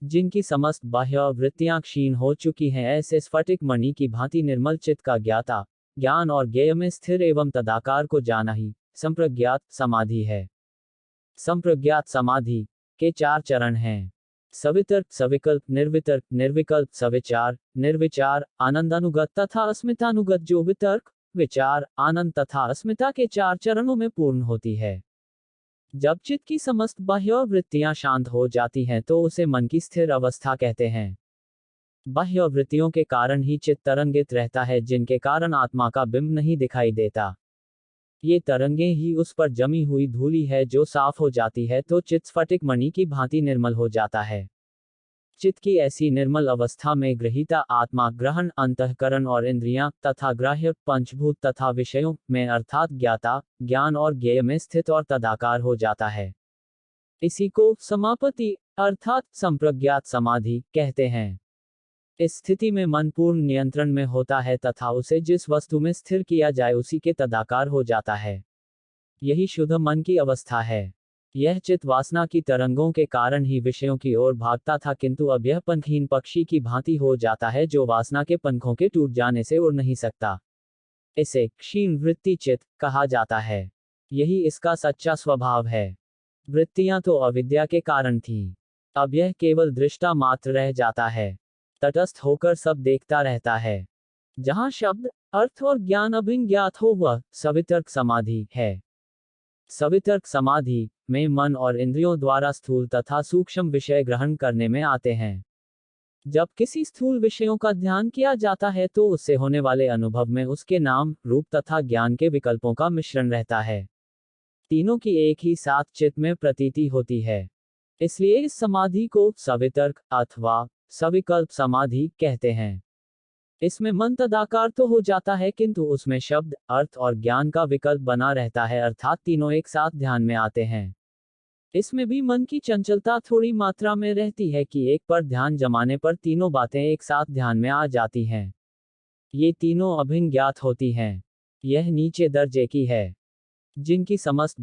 जिनकी समस्त बाह्य वृत्तियां क्षीण हो चुकी हैं, ऐसे स्फटिक मणि की भांति निर्मल चित्त का ज्ञाता ज्ञान और ज्ञेय में स्थिर एवं तदाकार को जाना ही संप्रज्ञात समाधि है। संप्रज्ञात समाधि के 4 चरण हैं। सवितर्क, सविकल्प, निर्वितर्क, निर्विकल्प, सविचार, निर्विचार, आनंदानुगत तथा अस्मितानुगत, जो वितर्क, विचार, आनंद तथा अस्मिता के 4 चरणों में पूर्ण होती है। जब चित्त की समस्त बाह्य वृत्तियां शांत हो जाती हैं तो उसे मन की स्थिर अवस्था कहते हैं। बाह्य वृत्तियों के कारण ही चित्त तरंगित रहता है, जिनके कारण आत्मा का बिंब नहीं दिखाई देता। ये तरंगे ही उस पर जमी हुई धूली है, जो साफ हो जाती है तो चित्त स्फटिक मणि की भांति निर्मल हो जाता है। चित्त की ऐसी निर्मल अवस्था में ग्रहीता आत्मा ग्रहण, अंतःकरण और इंद्रियां तथा ग्राह्य पंचभूत तथा विषयों में अर्थात ज्ञाता ज्ञान और ज्ञेय में स्थित और तदाकार हो जाता है। इसी को समापति अर्थात संप्रज्ञात समाधि कहते हैं। इस स्थिति में मन पूर्ण नियंत्रण में होता है तथा उसे जिस वस्तु में स्थिर किया जाए उसी के तदाकार हो जाता है। यही शुद्ध मन की अवस्था है। यह चित्त वासना की तरंगों के कारण ही विषयों की ओर भागता था, किंतु अब यह पंखहीन पक्षी की भांति हो जाता है, जो वासना के पंखों के टूट जाने से उड़ नहीं सकता। इसे क्षीण वृत्ति चित्त कहा जाता है। यही इसका सच्चा स्वभाव है। वृत्तियां तो अविद्या के कारण थीं। अब यह केवल दृष्टा मात्र रह जाता है। तटस्थ होकर सब देखता रहता है। जहां शब्द, अर्थ और ज्ञान अभिन्न ज्ञात हो, वह सवितर्क समाधि है। सवितर्क समाधि में मन और इंद्रियों द्वारा स्थूल तथा सूक्ष्म विषय ग्रहण करने में आते हैं। जब किसी स्थूल विषयों का ध्यान किया जाता है तो उससे होने वाले अनुभव में उसके नाम, रूप तथा ज्ञान के विकल्पों का मिश्रण रहता है। तीनों की एक ही साथ चित्त में प्रतीति होती है। इसलिए इस समाधि को सवितर्क अथवा सविकल्प समाधि कहते हैं। इसमें मन तदाकार तो हो जाता है, किंतु उसमें शब्द, अर्थ और ज्ञान का विकल्प बना रहता है, अर्थात तीनों एक साथ ध्यान में आते हैं। इसमें भी मन की चंचलता थोड़ी मात्रा में रहती है कि एक पर ध्यान जमाने पर तीनों बातें एक साथ ध्यान में आ जाती हैं। ये तीनों अभिन्न ज्ञात होती हैं। यह नीचे दर्जे की है। जिनकी समस्त